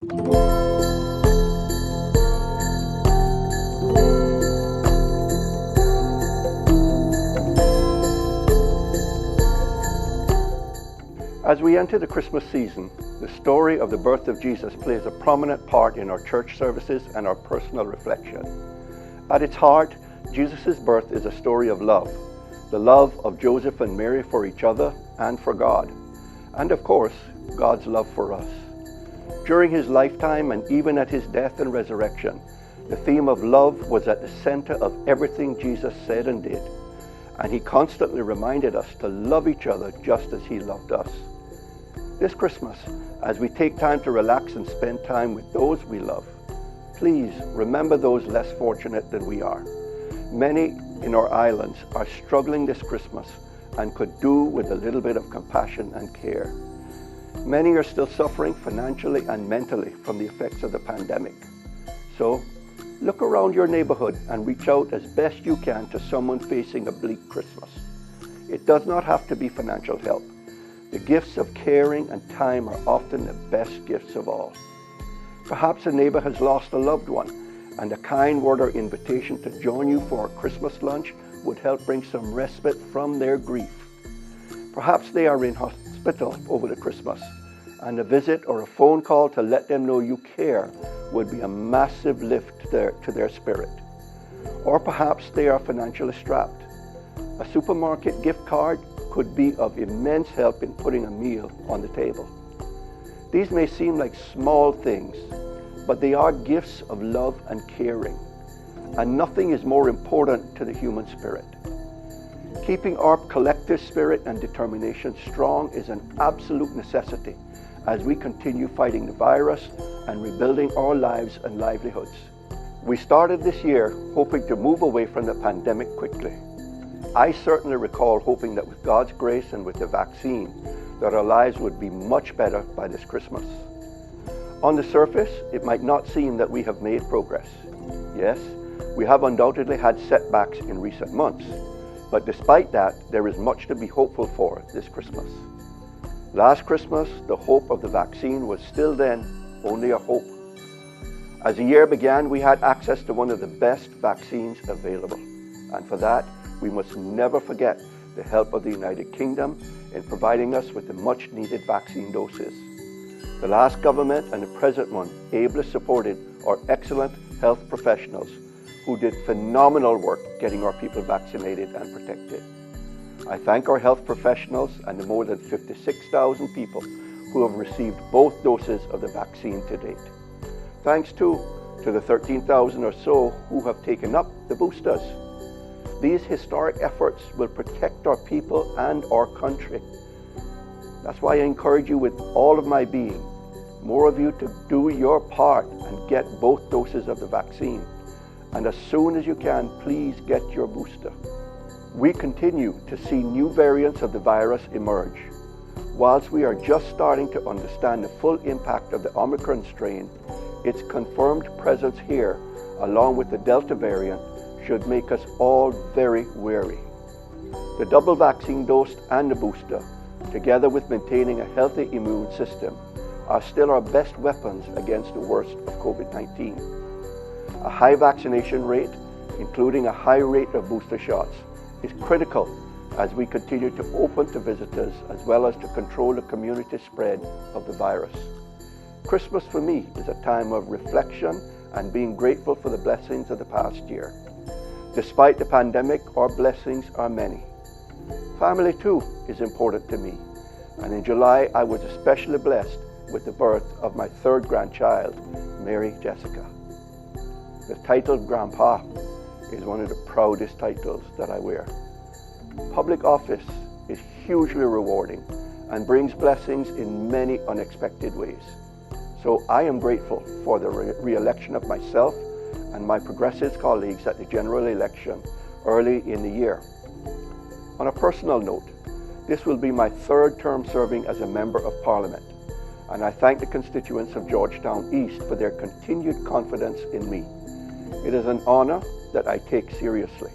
As we enter the Christmas season, the story of the birth of Jesus plays a prominent part in our church services and our personal reflection. At its heart, Jesus' birth is a story of love, the love of Joseph and Mary for each other and for God, and of course, God's love for us. During his lifetime and even at his death and resurrection, the theme of love was at the center of everything Jesus said and did, and he constantly reminded us to love each other just as he loved us. This Christmas, as we take time to relax and spend time with those we love, please remember those less fortunate than we are. Many in our islands are struggling this Christmas and could do with a little bit of compassion and care. Many are still suffering financially and mentally from the effects of the pandemic. So, look around your neighborhood and reach out as best you can to someone facing a bleak Christmas. It does not have to be financial help. The gifts of caring and time are often the best gifts of all. Perhaps a neighbor has lost a loved one, and a kind word or invitation to join you for a Christmas lunch would help bring some respite from their grief. Perhaps they are in hospital over the Christmas, and a visit or a phone call to let them know you care would be a massive lift to their spirit. Or perhaps they are financially strapped. A supermarket gift card could be of immense help in putting a meal on the table. These may seem like small things, but they are gifts of love and caring, and nothing is more important to the human spirit. Keeping our collective spirit and determination strong is an absolute necessity as we continue fighting the virus and rebuilding our lives and livelihoods. We started this year hoping to move away from the pandemic quickly. I certainly recall hoping that with God's grace and with the vaccine, that our lives would be much better by this Christmas. On the surface, it might not seem that we have made progress. Yes, we have undoubtedly had setbacks in recent months, but despite that, there is much to be hopeful for this Christmas. Last Christmas, the hope of the vaccine was still then only a hope. As the year began, we had access to one of the best vaccines available, and for that, we must never forget the help of the United Kingdom in providing us with the much needed vaccine doses. The last government and the present one ably supported our excellent health professionals who did phenomenal work getting our people vaccinated and protected. I thank our health professionals and the more than 56,000 people who have received both doses of the vaccine to date. Thanks too to the 13,000 or so who have taken up the boosters. These historic efforts will protect our people and our country. That's why I encourage you with all of my being, more of you to do your part and get both doses of the vaccine. And as soon as you can, please get your booster. We continue to see new variants of the virus emerge. Whilst we are just starting to understand the full impact of the Omicron strain, its confirmed presence here, along with the Delta variant, should make us all very wary. The double vaccine dose and the booster, together with maintaining a healthy immune system, are still our best weapons against the worst of COVID-19. A high vaccination rate, including a high rate of booster shots, is critical as we continue to open to visitors as well as to control the community spread of the virus. Christmas for me is a time of reflection and being grateful for the blessings of the past year. Despite the pandemic, our blessings are many. Family too is important to me, and in July I was especially blessed with the birth of my third grandchild, Mary Jessica. The title Grandpa is one of the proudest titles that I wear. Public office is hugely rewarding and brings blessings in many unexpected ways. So I am grateful for the re-election of myself and my Progressives colleagues at the general election early in the year. On a personal note, this will be my third term serving as a Member of Parliament, and I thank the constituents of Georgetown East for their continued confidence in me. It is an honor that I take seriously.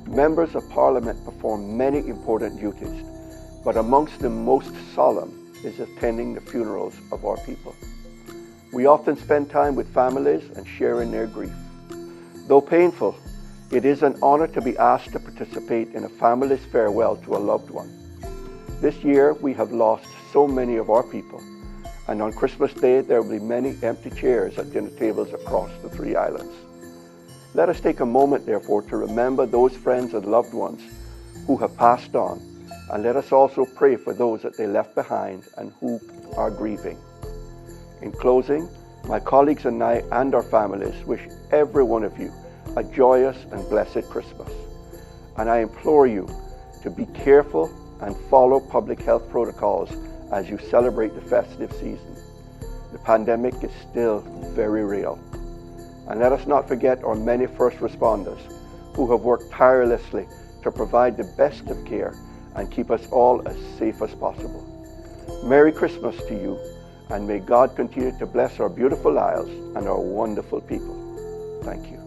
Members of Parliament perform many important duties, but amongst the most solemn is attending the funerals of our people. We often spend time with families and sharing their grief. Though painful, it is an honor to be asked to participate in a family's farewell to a loved one. This year, we have lost so many of our people, and on Christmas Day, there will be many empty chairs at dinner tables across the 3 islands. Let us take a moment, therefore, to remember those friends and loved ones who have passed on, and let us also pray for those that they left behind and who are grieving. In closing, my colleagues and I and our families wish every one of you a joyous and blessed Christmas. And I implore you to be careful and follow public health protocols as you celebrate the festive season. The pandemic is still very real. And let us not forget our many first responders who have worked tirelessly to provide the best of care and keep us all as safe as possible. Merry Christmas to you, and may God continue to bless our beautiful isles and our wonderful people. Thank you.